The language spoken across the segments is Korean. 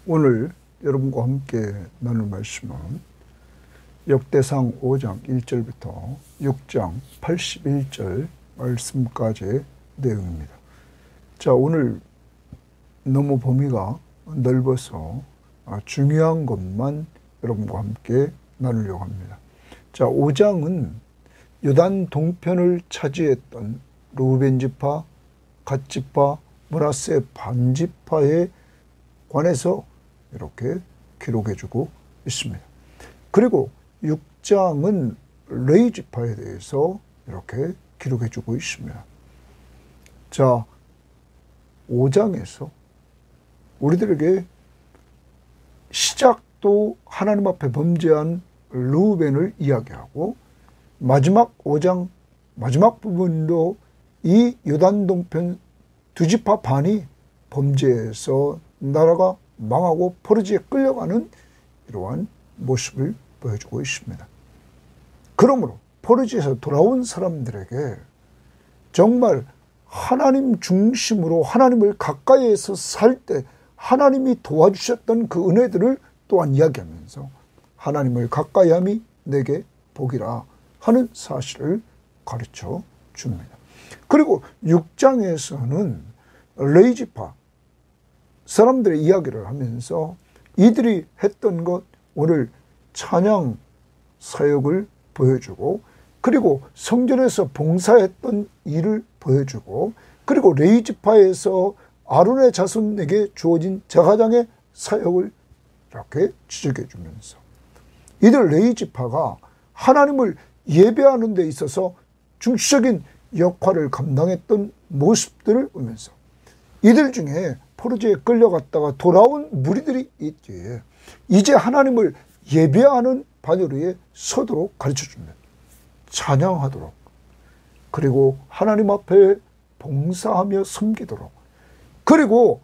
오늘 여러분과 함께 나눌 말씀은 역대상 5장 1절부터 6장 81절 말씀까지의 내용입니다. 자, 오늘 너무 범위가 넓어서 중요한 것만 여러분과 함께 나누려고 합니다. 자, 5장은 요단 동편을 차지했던 르우벤 지파, 갓 지파, 므낫세 반지파에 관해서 이렇게 기록해주고 있습니다. 그리고 6장은 레위 지파에 대해서 이렇게 기록해주고 있습니다. 자, 5장에서 우리들에게 시작도 하나님 앞에 범죄한 르우벤을 이야기하고 마지막 5장 마지막 부분도 이 요단 동편 두 지파 반이 범죄해서 나라가 망하고 포로지에 끌려가는 이러한 모습을 보여주고 있습니다. 그러므로 포로지에서 돌아온 사람들에게 정말 하나님 중심으로 하나님을 가까이에서 살 때 하나님이 도와주셨던 그 은혜들을 또한 이야기하면서 하나님을 가까이함이 내게 복이라 하는 사실을 가르쳐 줍니다. 그리고 6장에서는 레위 지파 사람들의 이야기를 하면서 이들이 했던 것, 오늘 찬양 사역을 보여주고, 그리고 성전에서 봉사했던 일을 보여주고, 그리고 레위 지파에서 아론의 자손에게 주어진 제사장의 사역을 이렇게 지적해 주면서 이들 레위 지파가 하나님을 예배하는 데 있어서 중시적인 역할을 감당했던 모습들을 보면서 이들 중에 포로지에 끌려갔다가 돌아온 무리들이 있기에 이제 하나님을 예배하는 바늘 위에 서도록 가르쳐줍니다. 찬양하도록, 그리고 하나님 앞에 봉사하며 섬기도록, 그리고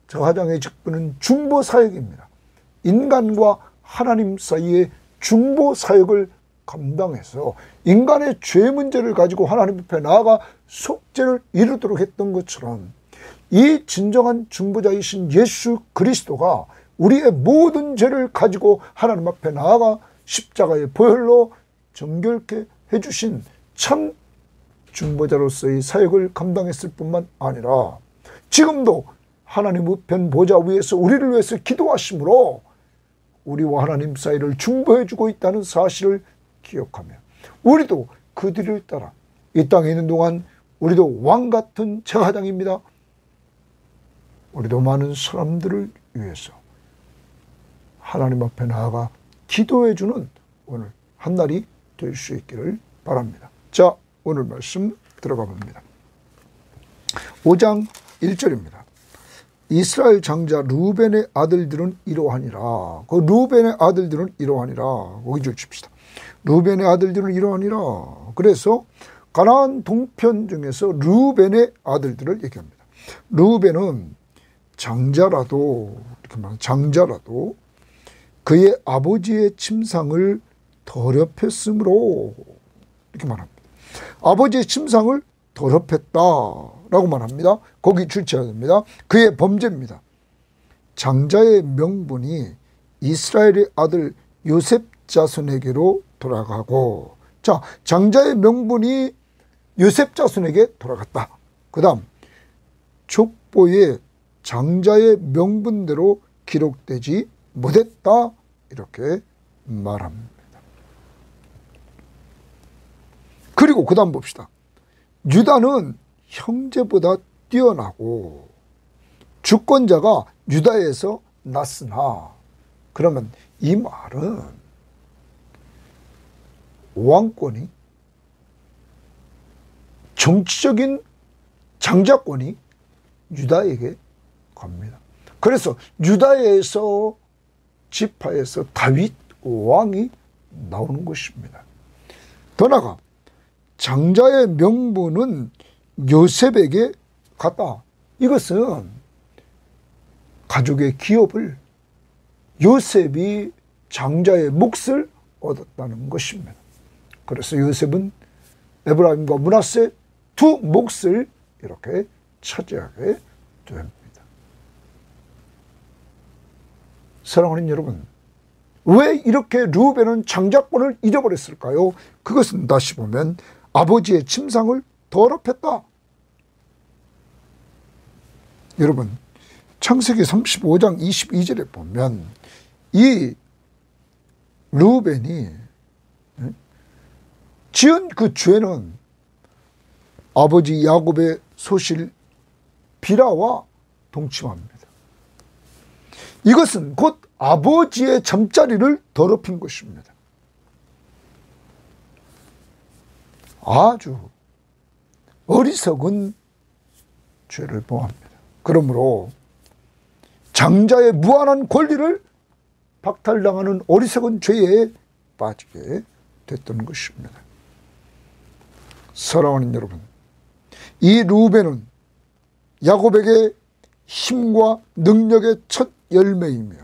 제사장의 직분은 중보사역입니다. 인간과 하나님 사이의 중보사역을 감당해서 인간의 죄 문제를 가지고 하나님 앞에 나아가 속죄를 이루도록 했던 것처럼 이 진정한 중보자이신 예수 그리스도가 우리의 모든 죄를 가지고 하나님 앞에 나아가 십자가의 보혈로 정결케 해주신 참 중보자로서의 사역을 감당했을 뿐만 아니라 지금도 하나님 우편 보좌 위에서 우리를 위해서 기도하심으로 우리와 하나님 사이를 중보해주고 있다는 사실을 기억하며 우리도 그들을 따라 이 땅에 있는 동안 우리도 왕같은 제사장입니다. 우리도 많은 사람들을 위해서 하나님 앞에 나아가 기도해주는 오늘 한 날이 될 수 있기를 바랍니다. 자, 오늘 말씀 들어가 봅니다. 5장 1절입니다. 이스라엘 장자 르우벤의 아들들은 이러하니라. 그 르우벤의 아들들은 이러하니라. 거기 줄 칩시다. 르우벤의 아들들은 이러하니라. 그래서 가나안 동편 중에서 르우벤의 아들들을 얘기합니다. 르우벤은 장자라도 이렇게 말하면 장자라도 그의 아버지의 침상을 더럽혔으므로 이렇게 말합니다. 아버지의 침상을 더럽혔다라고 말합니다. 거기 줄쳐야 됩니다. 그의 범죄입니다. 장자의 명분이 이스라엘의 아들 요셉 자손에게로 돌아가고, 자, 장자의 명분이 요셉 자손에게 돌아갔다. 그 다음 족보에 장자의 명분대로 기록되지 못했다, 이렇게 말합니다. 그리고 그 다음 봅시다. 유다는 형제보다 뛰어나고 주권자가 유다에서 났으나, 그러면 이 말은 왕권이, 정치적인 장자권이 유다에게 갑니다. 그래서 유다에서 지파에서 다윗 왕이 나오는 것입니다. 더 나아가 장자의 명분은 요셉에게 갔다. 이것은 가족의 기업을 요셉이 장자의 몫을 얻었다는 것입니다. 그래서 요셉은 에브라임과 므낫세 두 몫을 이렇게 차지하게 됩니다. 사랑하는 여러분, 왜 이렇게 르우벤은 장자권을 잃어버렸을까요? 그것은 다시 보면 아버지의 침상을 더럽혔다. 여러분, 창세기 35장 22절에 보면 이 르우벤이 지은 그 죄는 아버지 야곱의 소실 비라와 동침합니다. 이것은 곧 아버지의 잠자리를 더럽힌 것입니다. 아주 어리석은 죄를 범합니다. 그러므로 장자의 무한한 권리를 박탈당하는 어리석은 죄에 빠지게 됐던 것입니다. 사랑하는 여러분, 이 르우벤은 야곱에게 힘과 능력의 첫 열매이며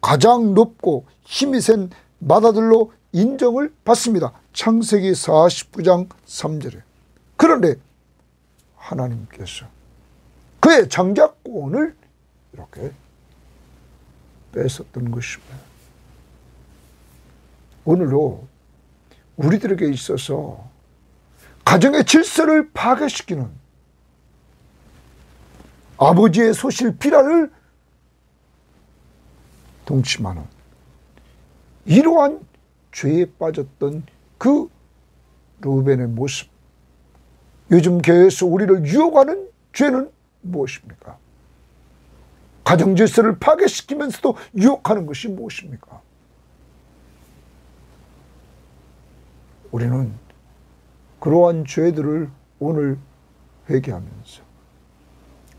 가장 높고 힘이 센 맏아들로 인정을 받습니다. 창세기 49장 3절에. 그런데 하나님께서 그의 장자권을 이렇게 뺏었던 것입니다. 오늘도 우리들에게 있어서 가정의 질서를 파괴시키는 아버지의 소실 비라를 동침하는 이러한 죄에 빠졌던 그 르우벤의 모습, 요즘 교회에서 우리를 유혹하는 죄는 무엇입니까? 가정 질서를 파괴시키면서도 유혹하는 것이 무엇입니까? 우리는 그러한 죄들을 오늘 회개하면서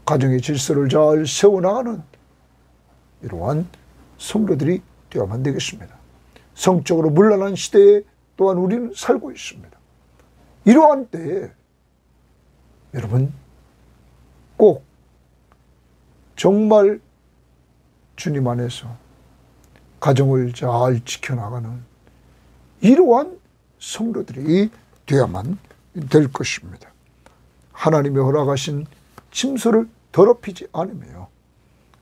가정의 질서를 잘 세워나가는 이러한 성도들이 되어야만 되겠습니다. 성적으로 문란한 시대에 또한 우리는 살고 있습니다. 이러한 때에 여러분 꼭 정말 주님 안에서 가정을 잘 지켜나가는 이러한 성도들이 되어야만 될 것입니다. 하나님이 허락하신 침소를 더럽히지 않으며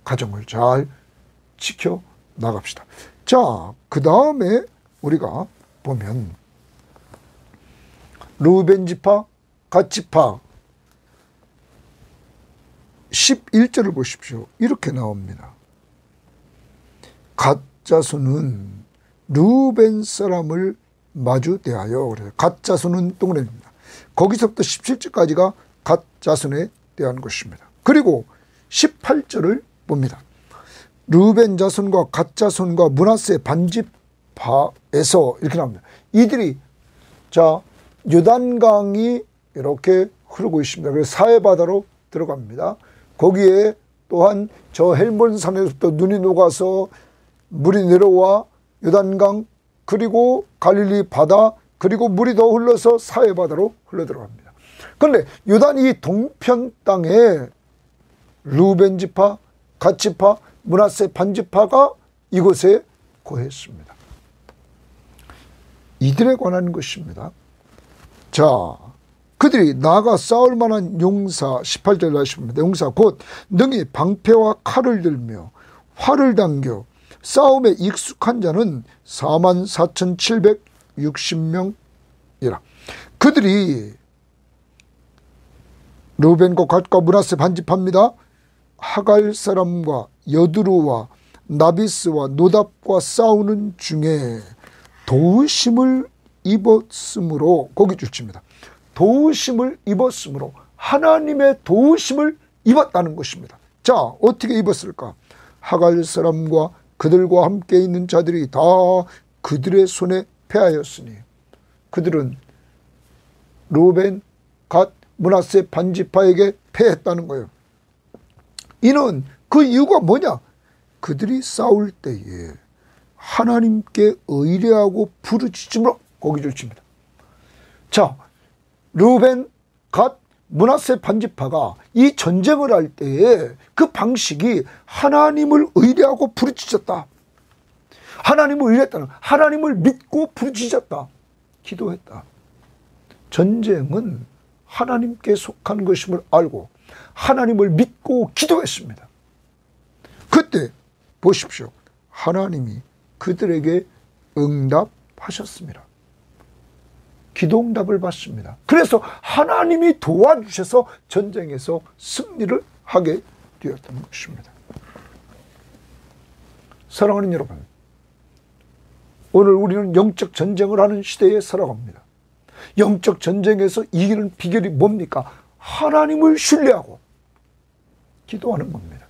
가정을 잘 지켜나갑시다. 자, 그 다음에 우리가 보면 르우벤 지파, 갓 지파 11절을 보십시오. 이렇게 나옵니다. 갓 자손은 르우벤 사람을 마주 대하여, 그래서 갓 자손은 동그라미입니다. 거기서부터 17절까지가 갓 자손에 대한 것입니다. 그리고 18절을 봅니다. 르우벤 자손과 갓 자손과 므낫세 반지파에서 이렇게 나옵니다. 이들이 요단강이 이렇게 흐르고 있습니다. 그래서 사해바다로 들어갑니다. 거기에 또한 저 헬몬산에서부터 눈이 녹아서 물이 내려와 요단강, 그리고 갈릴리 바다, 그리고 물이 더 흘러서 사해바다로 흘러들어갑니다. 그런데 요단이 동편 땅에 르우벤 지파, 갓 지파, 므낫세 반지파가 이곳에 거했습니다. 이들에 관한 것입니다. 자, 그들이 나아가 싸울 만한 용사, 18절에 하십니다. 용사 곧 능히 방패와 칼을 들며 활을 당겨 싸움에 익숙한 자는 44,760명이라. 그들이 르우벤과 갓과 므낫세 반지파입니다. 하갈 사람과 여두루와 나비스와 노답과 싸우는 중에 도우심을 입었으므로, 거기 줄칩니다. 도우심을 입었으므로, 하나님의 도우심을 입었다는 것입니다. 자, 어떻게 입었을까? 하갈 사람과 그들과 함께 있는 자들이 다 그들의 손에 패하였으니, 그들은 르우벤, 갓, 므낫세 반지파에게 패했다는 거예요. 이는 그 이유가 뭐냐? 그들이 싸울 때에 하나님께 의뢰하고 부르짖음으로, 거기 줄칩니다. 자, 르우벤, 갓, 므낫세 반지파가 이 전쟁을 할 때에 그 방식이 하나님을 의뢰하고 부르짖었다. 하나님을 의뢰했다는, 하나님을 믿고 부르짖었다. 기도했다. 전쟁은 하나님께 속한 것임을 알고 하나님을 믿고 기도했습니다. 그때 보십시오. 하나님이 그들에게 응답하셨습니다. 기도 응답을 받습니다. 그래서 하나님이 도와주셔서 전쟁에서 승리를 하게 되었던 것입니다. 사랑하는 여러분, 오늘 우리는 영적 전쟁을 하는 시대에 살아갑니다. 영적 전쟁에서 이기는 비결이 뭡니까? 하나님을 신뢰하고 기도하는 겁니다.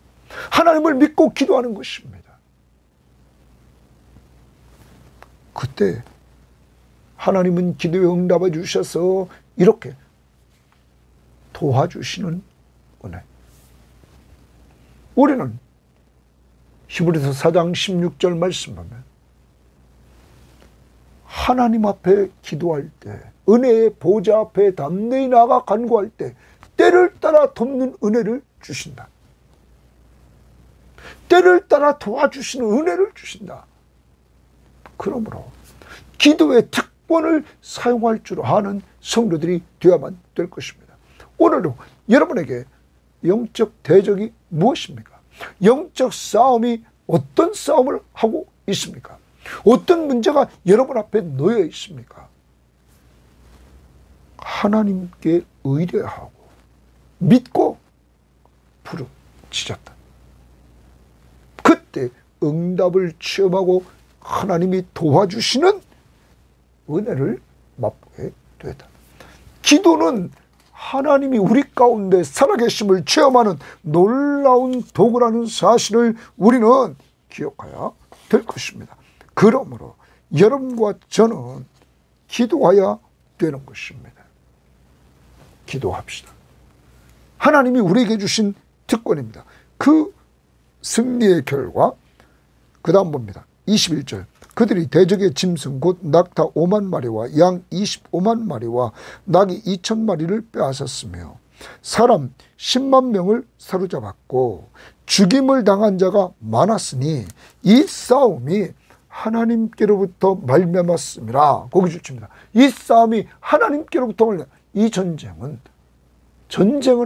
하나님을 믿고 기도하는 것입니다. 그때 하나님은 기도에 응답해 주셔서 이렇게 도와주시는 은혜. 우리는 히브리서 4장 16절 말씀 보면 하나님 앞에 기도할 때, 은혜의 보좌 앞에 담대히 나아가 간구할 때 때를 따라 돕는 은혜를 주신다. 때를 따라 도와주시는 은혜를 주신다. 그러므로 기도의 특권을 사용할 줄 아는 성도들이 되어야만 될 것입니다. 오늘도 여러분에게 영적 대적이 무엇입니까? 영적 싸움이 어떤 싸움을 하고 있습니까? 어떤 문제가 여러분 앞에 놓여 있습니까? 하나님께 의뢰하고 믿고 부르짖었다. 그때 응답을 체험하고 하나님이 도와주시는 은혜를 맛보게 되었다. 기도는 하나님이 우리 가운데 살아계심을 체험하는 놀라운 도구라는 사실을 우리는 기억해야 될 것입니다. 그러므로 여러분과 저는 기도해야 되는 것입니다. 기도합시다. 하나님이 우리에게 주신 특권입니다. 그 승리의 결과, 그 다음 봅니다. 21절. 그들이 대적의 짐승 곧 낙타 5만 마리와 양 25만 마리와 낙이 2천 마리를 빼앗았으며 사람 10만 명을 사로잡았고 죽임을 당한 자가 많았으니 이 싸움이 하나님께로부터 말미암았음이라. 거기 주칩니다. 이 싸움이 하나님께로부터 말미암아. 이 전쟁은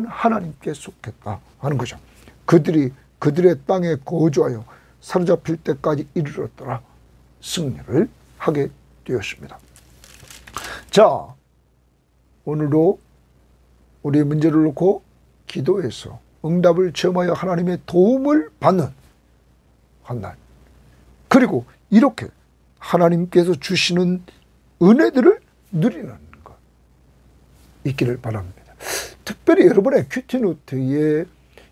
하나님께 속했다 하는 거죠. 그들이 그들의 땅에 거주하여 사로잡힐 때까지 이르렀더라. 승리를 하게 되었습니다. 자, 오늘도 우리의 문제를 놓고 기도해서 응답을 체험하여 하나님의 도움을 받는 한 날, 그리고 이렇게 하나님께서 주시는 은혜들을 누리는 것 있기를 바랍니다. 특별히 여러분의 큐티노트에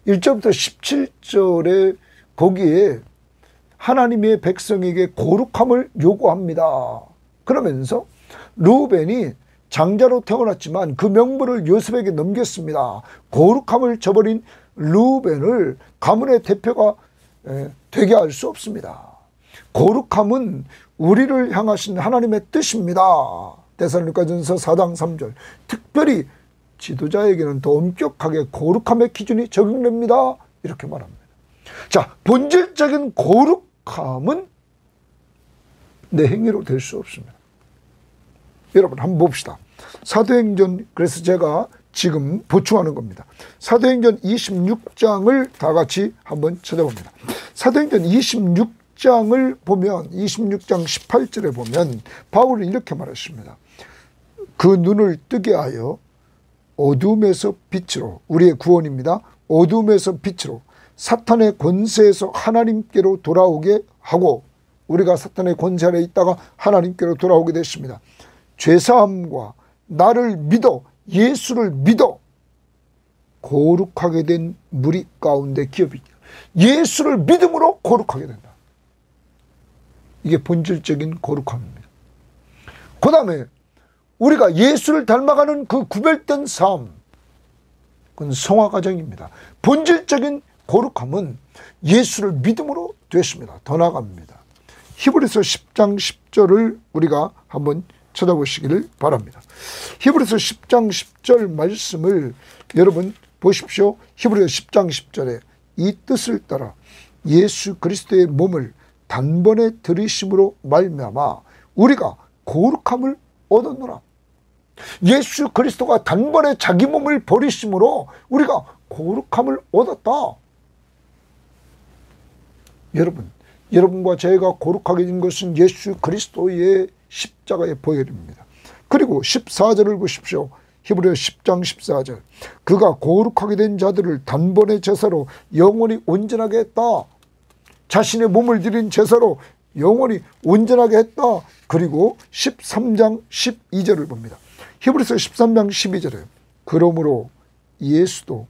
1절부터 17절에 거기에 하나님의 백성에게 거룩함을 요구합니다. 그러면서 루벤이 장자로 태어났지만 그 명분을 요셉에게 넘겼습니다. 거룩함을 저버린 루벤을 가문의 대표가 되게 할 수 없습니다. 거룩함은 우리를 향하신 하나님의 뜻입니다. 데살로니가전서 4장 3절. 특별히 지도자에게는 더 엄격하게 거룩함의 기준이 적용됩니다. 이렇게 말합니다. 자, 본질적인 거룩함은 내 행위로 될 수 없습니다. 여러분 한번 봅시다. 사도행전, 그래서 제가 지금 보충하는 겁니다. 사도행전 26장을 다 같이 한번 찾아봅니다. 사도행전 26장을 보면 26장 18절에 보면 바울이 이렇게 말했습니다. 그 눈을 뜨게 하여 어둠에서 빛으로, 우리의 구원입니다. 어둠에서 빛으로 사탄의 권세에서 하나님께로 돌아오게 하고, 우리가 사탄의 권세 아래 있다가 하나님께로 돌아오게 됐습니다. 죄사함과 나를 믿어, 예수를 믿어 거룩하게 된 무리 가운데 기업이죠. 예수를 믿음으로 거룩하게 된다. 이게 본질적인 거룩함입니다. 그 다음에 우리가 예수를 닮아가는 그 구별된 삶, 그건 성화 과정입니다. 본질적인 거룩함은 예수를 믿음으로 됐습니다. 더 나아갑니다. 히브리서 10장 10절을 우리가 한번 찾아보시기를 바랍니다. 히브리서 10장 10절 말씀을 여러분 보십시오. 히브리서 10장 10절에 이 뜻을 따라 예수 그리스도의 몸을 단번에 들이심으로 말미암아 우리가 거룩함을 얻었노라. 예수 그리스도가 단번에 자기 몸을 버리심으로 우리가 거룩함을 얻었다. 여러분, 여러분과 제가 거룩하게 된 것은 예수 그리스도의 십자가의 보혈입니다. 그리고 14절을 보십시오. 히브리서 10장 14절. 그가 거룩하게 된 자들을 단번에 제사로 영원히 온전하게 했다. 자신의 몸을 드린 제사로 영원히 온전하게 했다. 그리고 13장 12절을 봅니다. 히브리서 13장 12절에 그러므로 예수도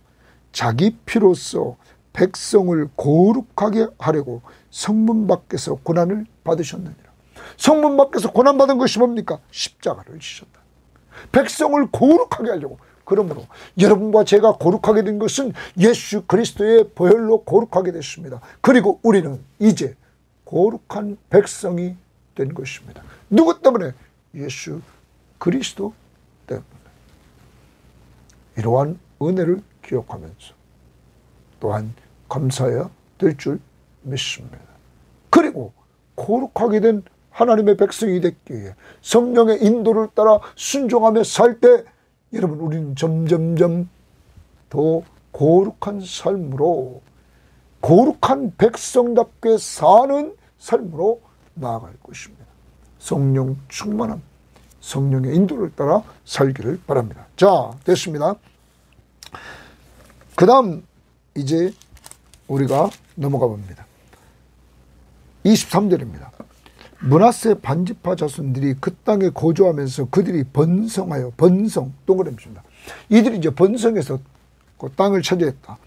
자기 피로써 백성을 거룩하게 하려고 성문 밖에서 고난을 받으셨느니라. 성문 밖에서 고난받은 것이 뭡니까? 십자가를 지셨다. 백성을 거룩하게 하려고. 그러므로 여러분과 제가 거룩하게 된 것은 예수 그리스도의 보혈로 거룩하게 됐습니다. 그리고 우리는 이제 거룩한 백성이 된 것입니다. 누구 때문에? 예수 그리스도 때문에. 이러한 은혜를 기억하면서 또한 감사해야 될 줄 믿습니다. 그리고 거룩하게 된 하나님의 백성이 됐기 위해 성령의 인도를 따라 순종하며 살 때 여러분 우리는 점점점 더 거룩한 삶으로 거룩한 백성답게 사는 삶으로 나아갈 것입니다. 성령 충만함, 성령의 인도를 따라 살기를 바랍니다. 자, 됐습니다. 그 다음 이제 우리가 넘어가 봅니다. 23절입니다. 므낫세 반지파 자손들이 그 땅에 거주하면서 그들이 번성하여, 번성 동그라미입니다. 이들이 이제 번성해서 그 땅을 차지했다.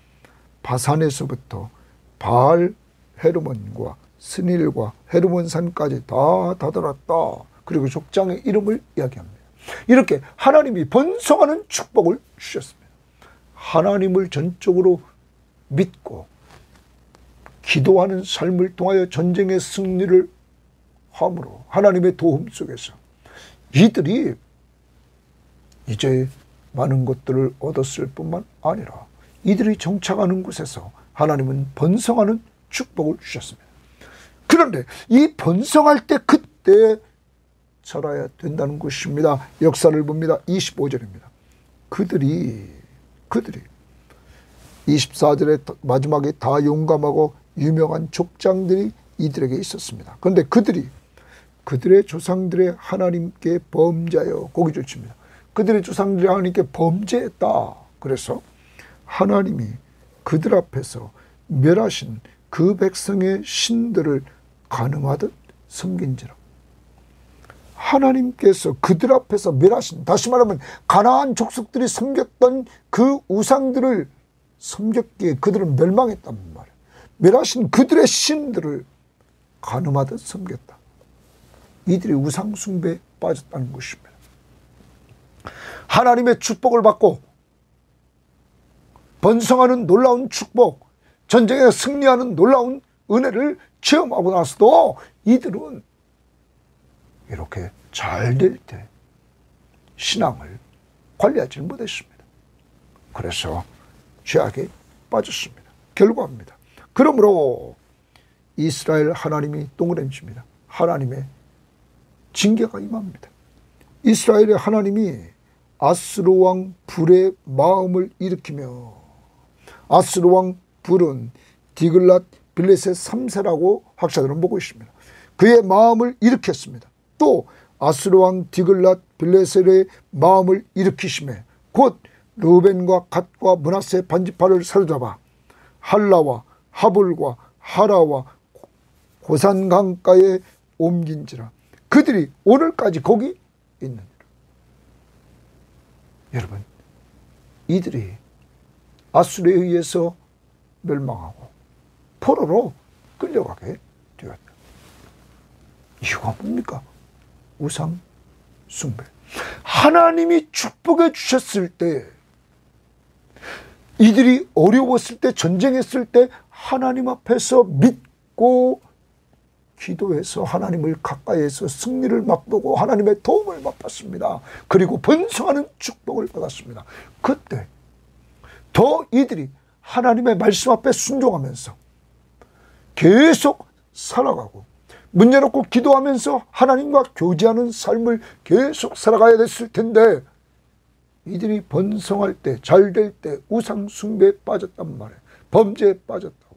바산에서부터 바알 헤르몬과 스닐과 헤르몬산까지 다 다다랐다. 그리고 족장의 이름을 이야기합니다. 이렇게 하나님이 번성하는 축복을 주셨습니다. 하나님을 전적으로 믿고 기도하는 삶을 통하여 전쟁의 승리를 함으로 하나님의 도움 속에서 이들이 이제 많은 것들을 얻었을 뿐만 아니라 이들이 정착하는 곳에서 하나님은 번성하는 축복을 주셨습니다. 그런데 이 번성할 때 그때 살아야 된다는 것입니다. 역사를 봅니다. 25절입니다. 그들이 24절의 마지막에 다 용감하고 유명한 족장들이 이들에게 있었습니다. 그런데 그들의 조상들의 하나님께 범죄하여 고기 조칩니다. 그들의 조상들이 하나님께 범죄했다. 그래서 하나님이 그들 앞에서 멸하신 그 백성의 신들을 가늠하듯 섬긴지라. 하나님께서 그들 앞에서 멸하신, 다시 말하면 가나안 족속들이 섬겼던 그 우상들을 섬겼기에 그들은 멸망했단 말이에요. 멸하신 그들의 신들을 가늠하듯 섬겼다. 이들이 우상 숭배에 빠졌다는 것입니다. 하나님의 축복을 받고 번성하는 놀라운 축복, 전쟁에 승리하는 놀라운 은혜를 체험하고 나서도 이들은 이렇게 잘 될 때 신앙을 관리하지 못했습니다. 그래서 죄악에 빠졌습니다. 결과입니다. 그러므로 이스라엘 하나님이 동그라미입니다. 하나님의 징계가 임합니다. 이스라엘의 하나님이 아스로 왕 불의 마음을 일으키며, 아스로 왕 불은 디글랏 빌레셋 3세라고 학자들은 보고 있습니다. 그의 마음을 일으켰습니다. 또 아스로 왕 디글랏 빌레셋의 마음을 일으키심에 곧 르벤과 갓과 므낫세 반지파를 사로잡아 할라와 하볼과 하라와 고산 강가에 옮긴지라. 그들이 오늘까지 거기 있느니라. 여러분, 이들이 아수르에 의해서 멸망하고 포로로 끌려가게 되었다. 이유가 뭡니까? 우상 숭배. 하나님이 축복해 주셨을 때, 이들이 어려웠을 때, 전쟁했을 때 하나님 앞에서 믿고 기도해서 하나님을 가까이에서 승리를 맛보고 하나님의 도움을 맛봤습니다. 그리고 번성하는 축복을 받았습니다. 그때 더 이들이 하나님의 말씀 앞에 순종하면서 계속 살아가고 문 열어놓고 기도하면서 하나님과 교제하는 삶을 계속 살아가야 됐을 텐데, 이들이 번성할 때, 잘 될 때 우상 숭배에 빠졌단 말이에요. 범죄에 빠졌다고.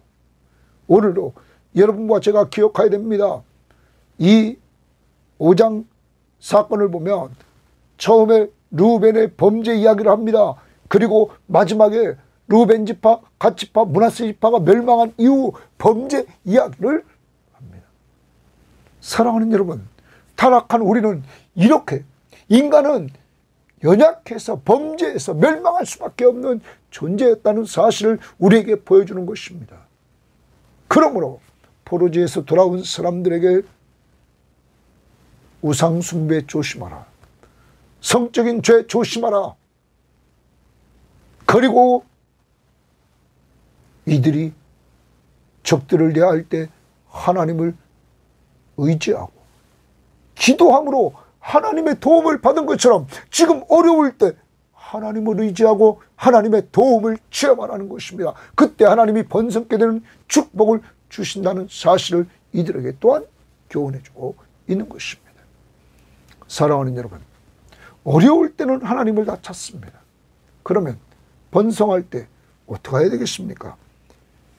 오늘도 여러분과 제가 기억해야 됩니다. 이 5장 사건을 보면 처음에 르우벤의 범죄 이야기를 합니다. 그리고 마지막에 르우벤 지파, 갓 지파, 므낫세 지파가 멸망한 이후 범죄 이야기를 합니다. 사랑하는 여러분, 타락한 우리는 이렇게 인간은 연약해서 범죄에서 멸망할 수밖에 없는 존재였다는 사실을 우리에게 보여주는 것입니다. 그러므로 포로지에서 돌아온 사람들에게 우상 숭배 조심하라. 성적인 죄 조심하라. 그리고 이들이 적들을 대할 때 하나님을 의지하고 기도함으로 하나님의 도움을 받은 것처럼 지금 어려울 때 하나님을 의지하고 하나님의 도움을 체험하라는 것입니다. 그때 하나님이 번성케 되는 축복을 주신다는 사실을 이들에게 또한 교훈해주고 있는 것입니다. 사랑하는 여러분, 어려울 때는 하나님을 다 찾습니다. 그러면 번성할 때 어떻게 해야 되겠습니까?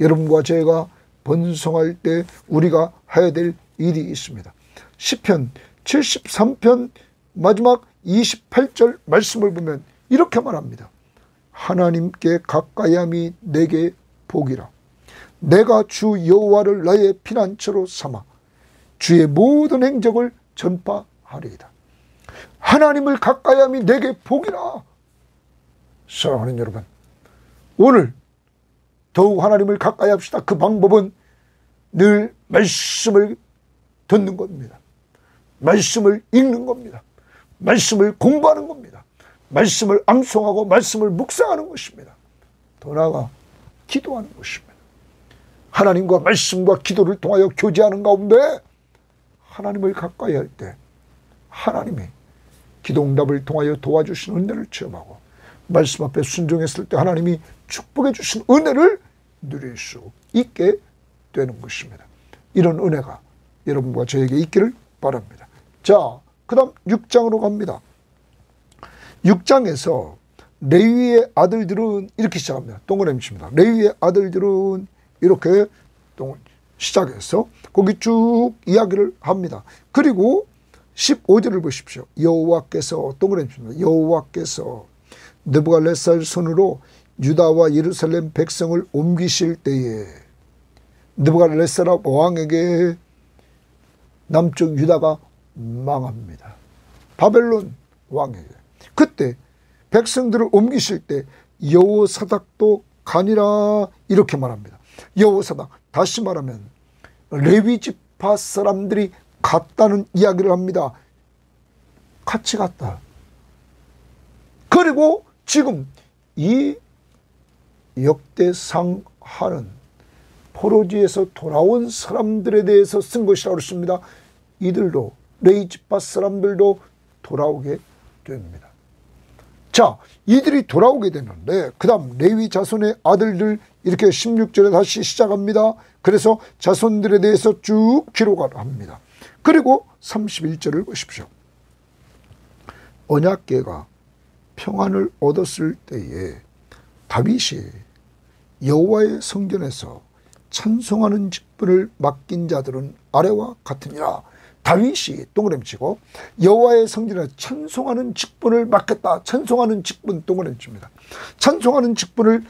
여러분과 제가 번성할 때 우리가 해야 될 일이 있습니다. 시편 73편 마지막 28절 말씀을 보면 이렇게 말합니다. 하나님께 가까이함이 내게 복이라. 내가 주 여호와를 나의 피난처로 삼아 주의 모든 행적을 전파하리이다. 하나님을 가까이함이 내게 복이라. 사랑하는 여러분, 오늘 더욱 하나님을 가까이 합시다. 그 방법은 늘 말씀을 듣는 겁니다. 말씀을 읽는 겁니다. 말씀을 공부하는 겁니다. 말씀을 암송하고 말씀을 묵상하는 것입니다. 더 나아가 기도하는 것입니다. 하나님과 말씀과 기도를 통하여 교제하는 가운데 하나님을 가까이 할 때 하나님이 기도응답을 통하여 도와주신 은혜를 체험하고 말씀 앞에 순종했을 때 하나님이 축복해 주신 은혜를 누릴 수 있게 되는 것입니다. 이런 은혜가 여러분과 저에게 있기를 바랍니다. 자, 그 다음 6장으로 갑니다. 6장에서 레위의 아들들은 이렇게 시작합니다. 동그라미 칩니다. 레위의 아들들은 이렇게 시작해서 거기 쭉 이야기를 합니다. 그리고 15절을 보십시오. 여호와께서 동그라미 칩니다. 여호와께서 느부갓네살 손으로 유다와 예루살렘 백성을 옮기실 때에 느부갓네살 왕에게 남쪽 유다가 망합니다. 바벨론 왕에게. 그때 백성들을 옮기실 때 여호사닥도 가니라 이렇게 말합니다. 여호사닥, 다시 말하면 레위 지파 사람들이 갔다는 이야기를 합니다. 같이 갔다. 그리고 지금 이 역대상하는 포로지에서 돌아온 사람들에 대해서 쓴 것이라고 했습니다. 이들도 레위 지파 사람들도 돌아오게 됩니다. 자, 이들이 돌아오게 되는데 그 다음 레위 자손의 아들들 이렇게 16절에 다시 시작합니다. 그래서 자손들에 대해서 쭉 기록을 합니다. 그리고 31절을 보십시오. 언약궤가 평안을 얻었을 때에 다윗이 여호와의 성전에서 찬송하는 직분을 맡긴 자들은 아래와 같으니라. 다윗이 동그라미 치고 여호와의 성전에서 찬송하는 직분을 맡겠다. 찬송하는 직분 동그라미 칩니다. 찬송하는 직분을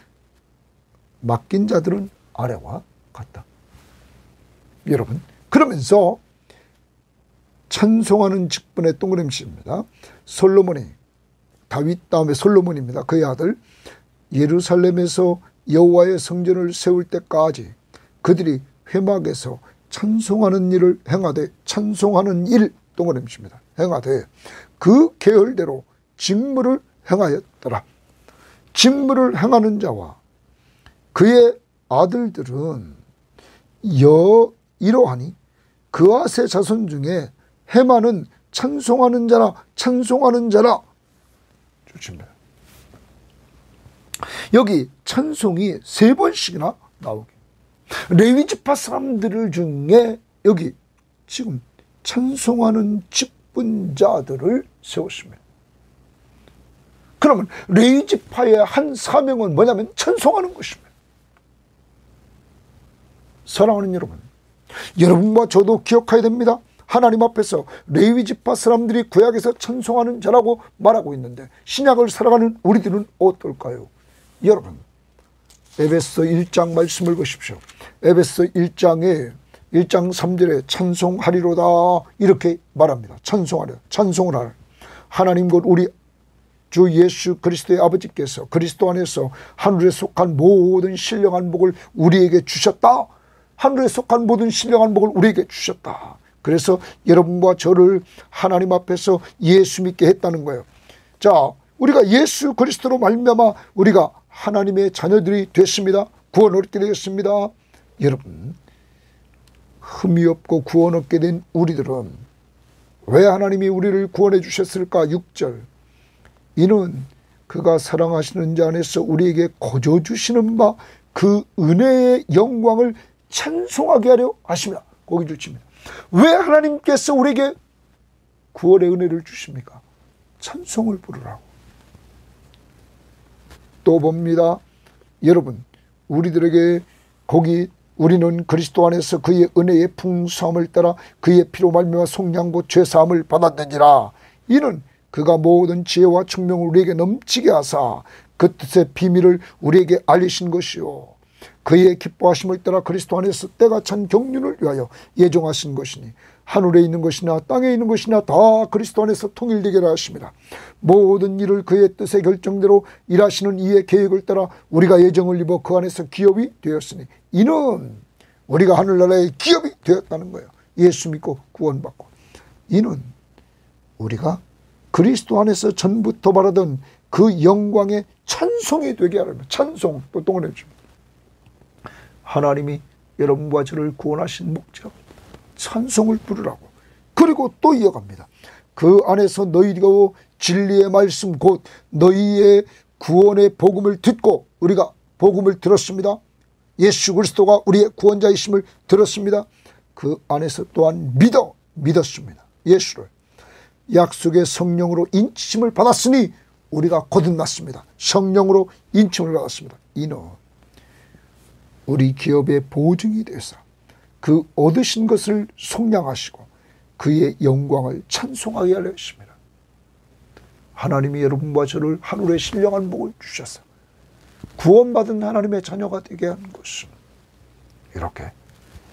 맡긴 자들은 아래와 같다. 여러분, 그러면서 찬송하는 직분의 동그라미 칩니다. 솔로몬이, 다윗 다음에 솔로몬입니다. 그의 아들, 예루살렘에서 여호와의 성전을 세울 때까지 그들이 회막에서 찬송하는 일을 행하되, 찬송하는 일 동그라미 칩니다. 행하되 그 계열대로 직무를 행하였더라. 직무를 행하는 자와 그의 아들들은 이러하니 그아세 자손 중에 헤만은 찬송하는 자라, 찬송하는 자라. 좋습니다. 여기 찬송이 3번씩이나 나오게. 레위 지파 사람들 중에 여기 지금 찬송하는 직분자들을 세웠습니다. 그러면 레위 지파의 한 사명은 뭐냐면 찬송하는 것입니다. 사랑하는 여러분, 여러분과 저도 기억해야 됩니다. 하나님 앞에서 레위 지파 사람들이 구약에서 찬송하는 자라고 말하고 있는데 신약을 살아가는 우리들은 어떨까요? 여러분, 에베소 1장 말씀을 보십시오. 에베소 1장 3절에 찬송하리로다 이렇게 말합니다. 찬송하리라, 찬송을 하라. 하나님 곧 우리 주 예수 그리스도의 아버지께서 그리스도 안에서 하늘에 속한 모든 신령한 복을 우리에게 주셨다. 하늘에 속한 모든 신령한 복을 우리에게 주셨다. 그래서 여러분과 저를 하나님 앞에서 예수 믿게 했다는 거예요. 자, 우리가 예수 그리스도로 말미암아 우리가 하나님의 자녀들이 됐습니다. 구원 얻게 되었습니다. 여러분, 흠이 없고 구원 얻게 된 우리들은 왜 하나님이 우리를 구원해 주셨을까? 6절, 이는 그가 사랑하시는 자 안에서 우리에게 거저 주시는 바 그 은혜의 영광을 찬송하게 하려 하십니다. 거기 주십니다. 왜 하나님께서 우리에게 구원의 은혜를 주십니까? 찬송을 부르라고. 또 봅니다. 여러분, 우리들에게 거기 우리는 그리스도 안에서 그의 은혜의 풍성함을 따라 그의 피로 말미암아 속량고 죄사함을 받았느니라. 이는 그가 모든 지혜와 총명을 우리에게 넘치게 하사 그 뜻의 비밀을 우리에게 알리신 것이요 그의 기뻐하심을 따라 그리스도 안에서 때가 찬 경륜을 위하여 예정하신 것이니 하늘에 있는 것이나 땅에 있는 것이나 다 그리스도 안에서 통일되게 하십니다. 모든 일을 그의 뜻의 결정대로 일하시는 이의 계획을 따라 우리가 예정을 입어 그 안에서 기업이 되었으니 이는 우리가 하늘나라의 기업이 되었다는 거예요. 예수 믿고 구원받고. 이는 우리가 그리스도 안에서 전부터 바라던 그 영광의 찬송이 되게 하려면 찬송 또 동원해 줍니다. 하나님이 여러분과 저를 구원하신 목적 찬송을 부르라고. 그리고 또 이어갑니다. 그 안에서 너희가 진리의 말씀 곧 너희의 구원의 복음을 듣고 우리가 복음을 들었습니다. 예수 그리스도가 우리의 구원자이심을 들었습니다. 그 안에서 또한 믿었습니다. 예수를. 약속의 성령으로 인침을 받았으니 우리가 거듭났습니다. 성령으로 인침을 받았습니다. 이는 우리 기업의 보증이 되사 그 얻으신 것을 속량하시고 그의 영광을 찬송하게 하려 하십니다. 하나님이 여러분과 저를 하늘의 신령한 복을 주셔서 구원받은 하나님의 자녀가 되게 한 것은 이렇게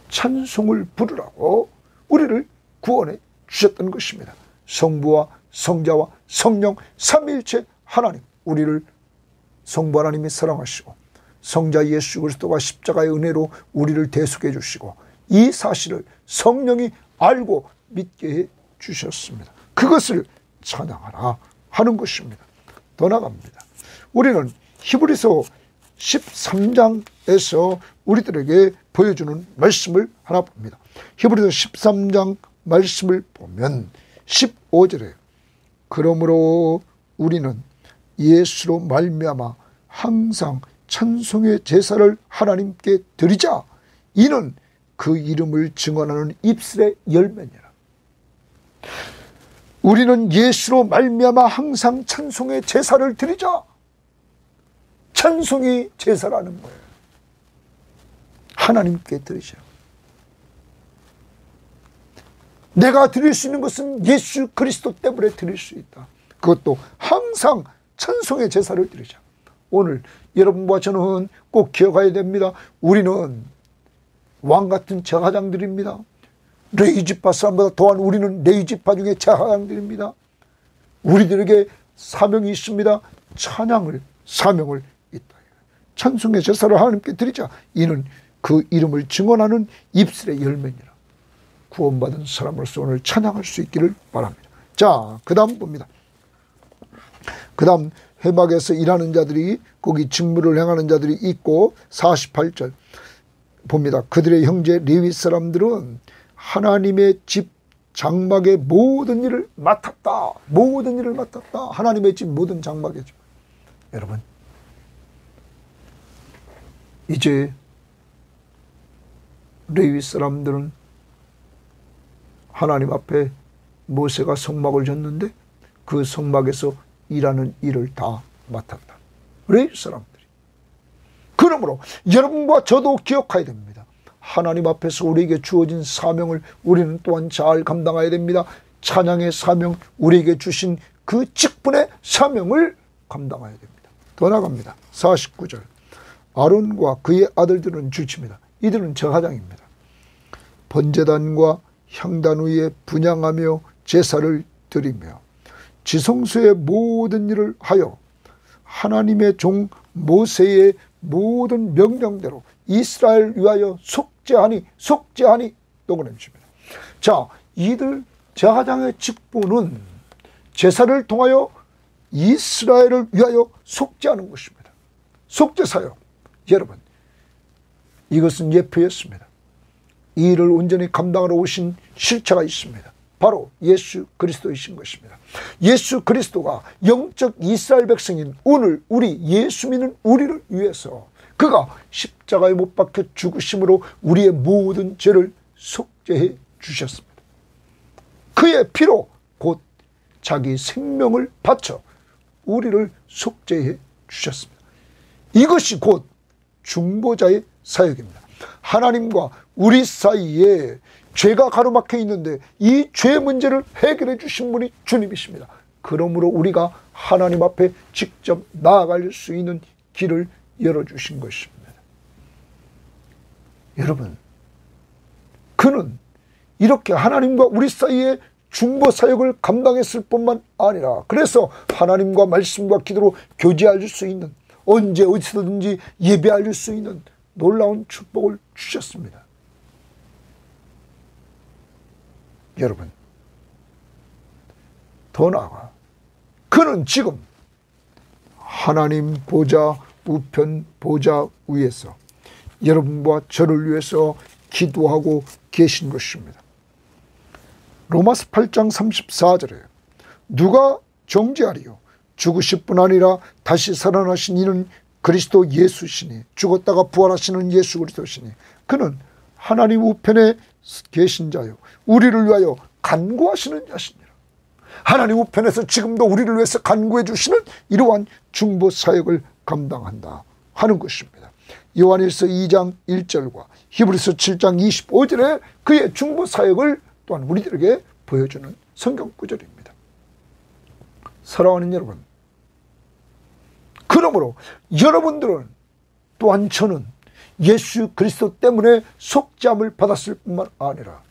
찬송을 부르라고 우리를 구원해 주셨던 것입니다. 성부와 성자와 성령 삼위일체 하나님, 우리를 성부 하나님이 사랑하시고 성자 예수 그리스도가 십자가의 은혜로 우리를 대속해 주시고 이 사실을 성령이 알고 믿게 해 주셨습니다. 그것을 찬양하라 하는 것입니다. 더 나갑니다. 우리는 히브리서 13장에서 우리들에게 보여주는 말씀을 하나 봅니다. 히브리서 13장 말씀을 보면 15절에 그러므로 우리는 예수로 말미암아 항상 찬송의 제사를 하나님께 드리자. 이는 그 이름을 증언하는 입술의 열매니라. 우리는 예수로 말미암아 항상 찬송의 제사를 드리자. 찬송이 제사라는 거예요. 하나님께 드리자. 내가 드릴 수 있는 것은 예수 그리스도 때문에 드릴 수 있다. 그것도 항상 찬송의 제사를 드리자. 오늘 여러분과 저는 꼭 기억해야 됩니다. 우리는 왕같은 제사장들입니다. 레위지파 사람보다 더한 우리는 레위지파 중에 제사장들입니다. 우리들에게 사명이 있습니다. 찬양을 사명을 있다. 찬송의 제사를 하나님께 드리자. 이는 그 이름을 증언하는 입술의 열매니라. 구원받은 사람으로서 오늘 찬양할 수 있기를 바랍니다. 자, 그 다음 봅니다. 그 다음 회막에서 일하는 자들이 거기 직무를 행하는 자들이 있고 48절 봅니다. 그들의 형제 레위 사람들은 하나님의 집 장막의 모든 일을 맡았다. 모든 일을 맡았다. 하나님의 집 모든 장막의 집. 여러분, 이제 레위 사람들은 하나님 앞에 모세가 성막을 졌는데 그 성막에서 일하는 일을 다 맡았다. 레위 사람들이. 그러므로 여러분과 저도 기억해야 됩니다. 하나님 앞에서 우리에게 주어진 사명을 우리는 또한 잘 감당해야 됩니다. 찬양의 사명, 우리에게 주신 그 직분의 사명을 감당해야 됩니다. 더 나갑니다. 49절. 아론과 그의 아들들은 줄칩니다. 이들은 제사장입니다. 번제단과 향단 위에 분향하며 제사를 드리며 지성소의 모든 일을 하여 하나님의 종 모세의 모든 명령대로 이스라엘 위하여 속죄하니 또 그랬습니다. 자, 이들 제사장의 직분은 제사를 통하여 이스라엘을 위하여 속죄하는 것입니다. 속죄사역. 여러분, 이것은 예표였습니다. 이 일을 온전히 감당하러 오신 실체가 있습니다. 바로 예수 그리스도이신 것입니다. 예수 그리스도가 영적 이스라엘 백성인 오늘 우리 예수 믿는 우리를 위해서 그가 십자가에 못 박혀 죽으심으로 우리의 모든 죄를 속죄해 주셨습니다. 그의 피로 곧 자기 생명을 바쳐 우리를 속죄해 주셨습니다. 이것이 곧 중보자의 사역입니다. 하나님과 우리 사이에 죄가 가로막혀 있는데 이 죄 문제를 해결해 주신 분이 주님이십니다. 그러므로 우리가 하나님 앞에 직접 나아갈 수 있는 길을 열어주신 것입니다. 여러분, 그는 이렇게 하나님과 우리 사이에 중보 사역을 감당했을 뿐만 아니라 그래서 하나님과 말씀과 기도로 교제할 수 있는, 언제 어디서든지 예배할 수 있는 놀라운 축복을 주셨습니다. 여러분, 더 나아가 그는 지금 하나님 보좌 우편 보좌 위에서 여러분과 저를 위해서 기도하고 계신 것입니다. 로마서 8장 34절에 누가 정죄하리요? 죽으실 뿐 아니라 다시 살아나신 이는 그리스도 예수시니, 죽었다가 부활하시는 예수 그리스도시니 그는 하나님 우편에 계신 자요 우리를 위하여 간구하시는 자시니라. 하나님 우편에서 지금도 우리를 위해서 간구해 주시는 이러한 중보 사역을 감당한다 하는 것입니다. 요한일서 2장 1절과 히브리서 7장 25절에 그의 중보 사역을 또한 우리들에게 보여주는 성경 구절입니다. 사랑하는 여러분, 그러므로 여러분들은 또한 저는 예수 그리스도 때문에 속죄함을 받았을 뿐만 아니라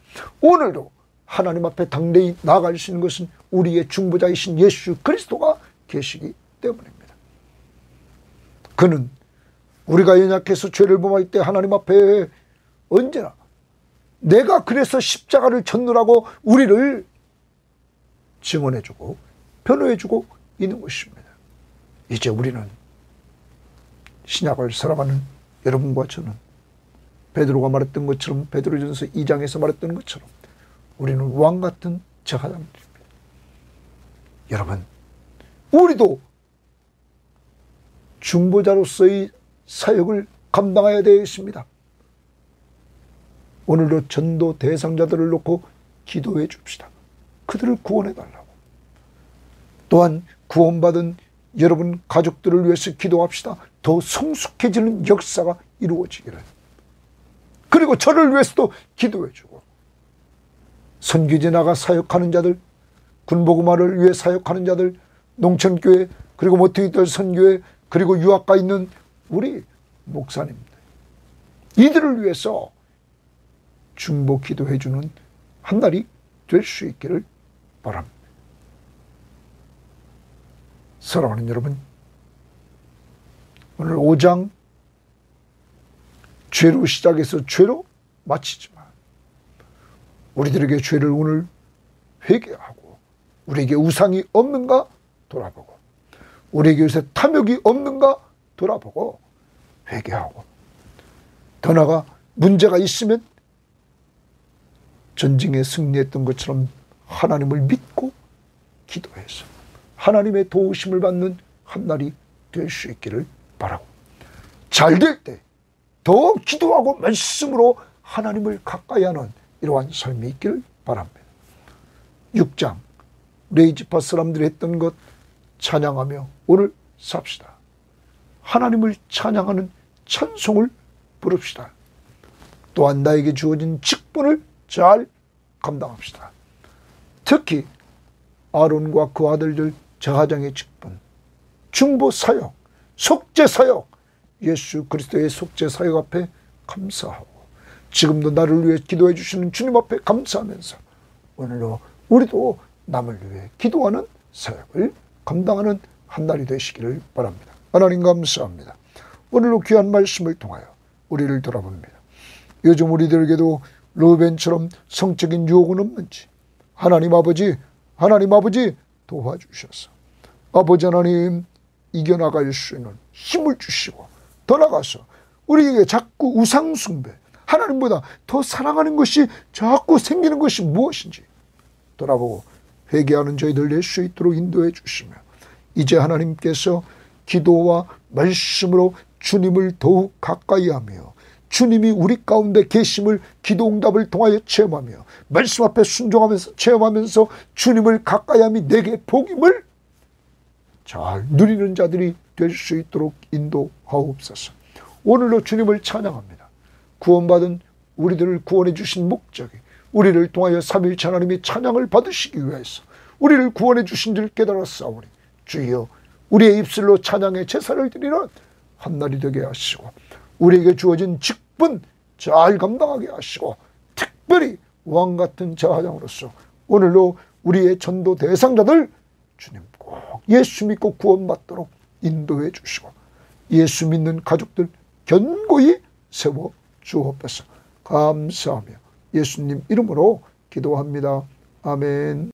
오늘도 하나님 앞에 당대히 나아갈 수 있는 것은 우리의 중보자이신 예수 그리스도가 계시기 때문입니다. 그는 우리가 연약해서 죄를 범할 때 하나님 앞에 언제나 내가 그래서 십자가를 졌노라고 우리를 증언해주고 변호해주고 있는 것입니다. 이제 우리는 신약을 살아가는 여러분과 저는 베드로가 말했던 것처럼, 베드로전서 2장에서 말했던 것처럼 우리는 왕같은 제사장들입니다. 여러분, 우리도 중보자로서의 사역을 감당해야 되겠습니다. 오늘도 전도 대상자들을 놓고 기도해 줍시다. 그들을 구원해 달라고. 또한 구원받은 여러분 가족들을 위해서 기도합시다. 더 성숙해지는 역사가 이루어지기를. 그리고 저를 위해서도 기도해 주고, 선교지 나가 사역하는 자들, 군복음화를 위해 사역하는 자들, 농촌교회, 그리고 모태이들 선교회, 그리고 유학가 있는 우리 목사님들, 이들을 위해서 중보 기도해 주는 한 날이 될 수 있기를 바랍니다. 사랑하는 여러분, 오늘 5장 죄로 시작해서 죄로 마치지만 우리들에게 죄를 오늘 회개하고, 우리에게 우상이 없는가 돌아보고, 우리에게 요새 탐욕이 없는가 돌아보고 회개하고, 더 나아가 문제가 있으면 전쟁에 승리했던 것처럼 하나님을 믿고 기도해서 하나님의 도우심을 받는 한 날이 될 수 있기를 바라고, 잘 될 때 더 기도하고 말씀으로 하나님을 가까이 하는 이러한 삶이 있기를 바랍니다. 6장 레이지파 사람들이 했던 것 찬양하며 오늘 삽시다. 하나님을 찬양하는 찬송을 부릅시다. 또한 나에게 주어진 직분을 잘 감당합시다. 특히 아론과 그 아들들 제사장의 직분, 중보 사역, 속죄 사역, 예수 그리스도의 속죄 사역 앞에 감사하고 지금도 나를 위해 기도해 주시는 주님 앞에 감사하면서 오늘도 우리도 남을 위해 기도하는 사역을 감당하는 한 날이 되시기를 바랍니다. 하나님 감사합니다. 오늘도 귀한 말씀을 통하여 우리를 돌아봅니다. 요즘 우리들에게도 르우벤처럼 성적인 유혹은 없는지 하나님 아버지 도와주셔서 아버지 하나님 이겨나갈 수 있는 힘을 주시고 더 나아가서 우리에게 자꾸 우상숭배, 하나님보다 더 사랑하는 것이 자꾸 생기는 것이 무엇인지 돌아보고 회개하는 저희들 될 수 있도록 인도해 주시며 이제 하나님께서 기도와 말씀으로 주님을 더욱 가까이 하며 주님이 우리 가운데 계심을 기도응답을 통하여 체험하며 말씀 앞에 순종하면서 체험하면서 주님을 가까이 함이 내게 복임을 잘 누리는 자들이 될 수 있도록 인도하옵소서. 오늘도 주님을 찬양합니다. 구원받은 우리들을 구원해 주신 목적이 우리를 통하여 삼위일체 하나님의 찬양을 받으시기 위해서 우리를 구원해 주신 줄 깨달았사오니 주여 우리의 입술로 찬양의 제사를 드리는 한 날이 되게 하시고 우리에게 주어진 직분 잘 감당하게 하시고 특별히 왕같은 제사장으로서 오늘도 우리의 전도 대상자들 주님 꼭 예수 믿고 구원받도록 인도해 주시고 예수 믿는 가족들 견고히 세워 주옵소서. 감사하며 예수님 이름으로 기도합니다. 아멘.